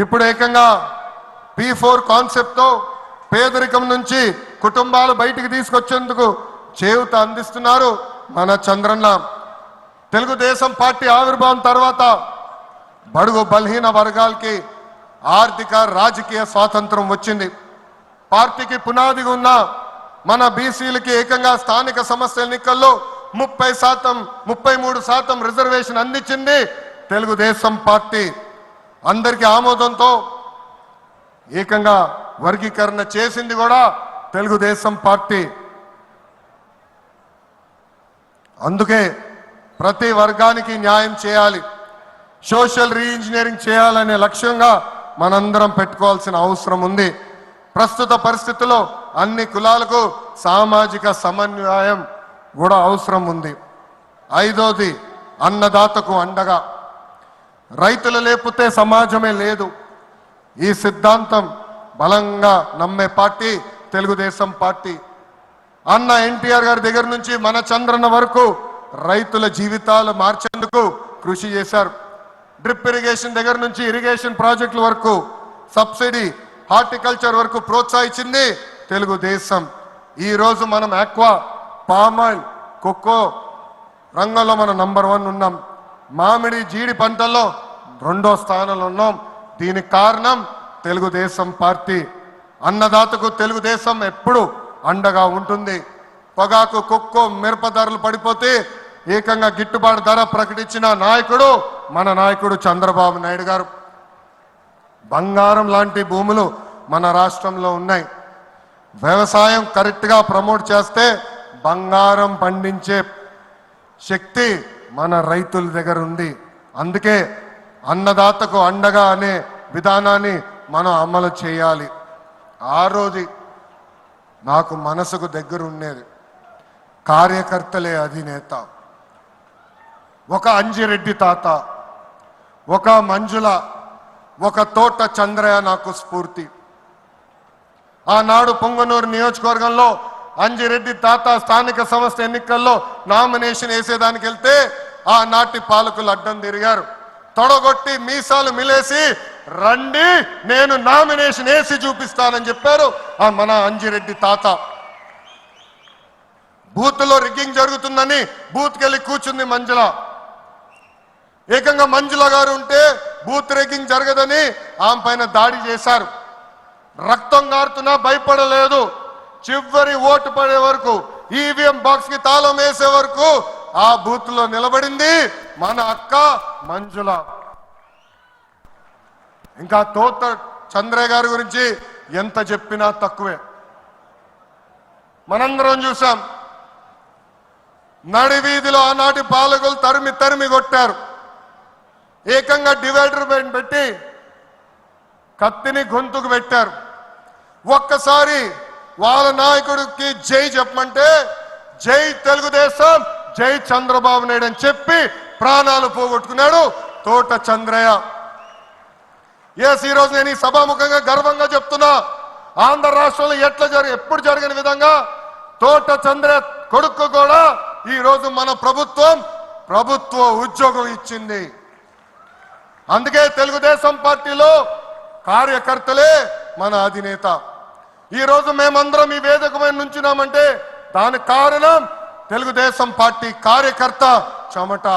ఇప్పుడు ఏకంగా P4 కాన్సెప్ట్తో పేదరికం నుంచి కుటుంబాలు బయటికి తీసుకొచ్చేందుకు చేయూత అందిస్తున్నారు మన చంద్రన్న. తెలుగుదేశం పార్టీ ఆవిర్భావం తర్వాత బడుగు బలహీన వర్గాలకి ఆర్థిక రాజకీయ స్వాతంత్రం వచ్చింది. పార్టీకి పునాదిగా ఉన్న మన బీసీలకి ఏకంగా స్థానిక సంస్థల ఎన్నికల్లో 33% రిజర్వేషన్ అందించింది తెలుగుదేశం పార్టీ. అందరికీ ఆమోదంతో ఏకంగా వర్గీకరణ చేసింది కూడా తెలుగుదేశం పార్టీ. అందుకే ప్రతి వర్గానికి న్యాయం చేయాలి, సోషల్ రీఇంజనీరింగ్ చేయాలనే లక్ష్యంగా మనందరం పెట్టుకోవాల్సిన అవసరం ఉంది. ప్రస్తుత పరిస్థితుల్లో అన్ని కులాలకు సామాజిక సమన్వయం కూడా అవసరం ఉంది. ఐదోది అన్నదాతకు అండగా. రైతులు లేకపోతే సమాజమే లేదు. ఈ సిద్ధాంతం బలంగా నమ్మే పార్టీ తెలుగుదేశం పార్టీ. అన్న ఎన్టీఆర్ గారి దగ్గర నుంచి మన చంద్రన్న వరకు రైతుల జీవితాలు మార్చేందుకు కృషి చేశారు. డ్రిప్ ఇరిగేషన్ దగ్గర నుంచి ఇరిగేషన్ ప్రాజెక్టుల వరకు, సబ్సిడీ హార్టికల్చర్ వరకు ప్రోత్సహించింది తెలుగుదేశం. ఈరోజు మనం ఆక్వా, పామాయిల్, కోకో రంగంలో మనం నంబర్ 1 ఉన్నాం. మామిడి, జీడి పంటల్లో 2వ స్థానంలో ఉన్నాం. దీనికి కారణం తెలుగుదేశం పార్టీ. అన్నదాతకు తెలుగుదేశం ఎప్పుడు అండగా ఉంటుంది. పొగాకు, కొక్కో, మిరప ధరలు పడిపోతే ఏకంగా గిట్టుబాటు ధర ప్రకటించిన నాయకుడు మన నాయకుడు చంద్రబాబు నాయుడు గారు. బంగారం లాంటి భూములు మన రాష్ట్రంలో ఉన్నాయి. వ్యవసాయం కరెక్ట్గా ప్రమోట్ చేస్తే బంగారం పండించే శక్తి మన రైతుల దగ్గర ఉంది. అందుకే అన్నదాతకు అండగా అనే విధానాన్ని మనం అమలు చేయాలి. ఆ రోజు నాకు మనసుకు దగ్గర ఉండేది కార్యకర్తలే అధినేత. ఒక అంజిరెడ్డి తాత, ఒక మంజుల, ఒక తోట చంద్రయ్య నాకు స్ఫూర్తి. ఆనాడు పొంగనూరు నియోజకవర్గంలో అంజిరెడ్డి తాత స్థానిక సంస్థ ఎన్నికల్లో నామినేషన్ వేసేదానికి వెళ్తే ఆనాటి పాలకులు అడ్డం తిరిగారు. తొడగొట్టి మీసాలు మిలేసి రండి నేను నామినేషన్ వేసి చూపిస్తానని చెప్పారు ఆ మన అంజిరెడ్డి తాత. బూత్లో రిగ్గింగ్ జరుగుతుందని బూత్కి వెళ్ళి కూర్చుంది మంజుల. ఏకంగా మంజుల గారు ఉంటే బూత్ రిగ్గింగ్ జరగదని ఆమె పైన దాడి చేశారు. రక్తం గారుతున్నా భయపడలేదు. చివరి ఓటు పడే వరకు, ఈవీఎం బాక్స్ కి తాళం వేసే వరకు ఆ బూత్ లో నిలబడింది మన అక్క మంజుల. ఇంకా తోట చంద్రయ్య గారి గురించి ఎంత చెప్పినా తక్కువే. మనందరం చూసాం, నడి వీధిలో ఆనాటి పాలకులు తరిమి తరిమి కొట్టారు. ఏకంగా డివైడర్ పెట్టి కత్తిని గొంతుకు పెట్టారు. ఒక్కసారి వాళ్ళ నాయకుడికి జై చెప్పమంటే జై తెలుగుదేశం, జై చంద్రబాబు నాయుడు అని చెప్పి ప్రాణాలు పోగొట్టుకున్నాడు తోట చంద్రయ్య. ఈ రోజు నేను ఈ సభాముఖంగా గర్వంగా చెప్తున్నా, ఆంధ్ర రాష్ట్రంలో ఎప్పుడు జరిగిన విధంగా తోట చంద్రయ్య కొడుకు కూడా ఈ రోజు మన ప్రభుత్వ ఉద్యోగం ఇచ్చింది. అందుకే తెలుగుదేశం పార్టీలో కార్యకర్తలే మన అధినేత. ఈ రోజు మేమందరం ఈ వేదిక మీద నుంచున్నామంటే దానికి కారణం తెలుగుదేశం పార్టీ కార్యకర్త చెమట.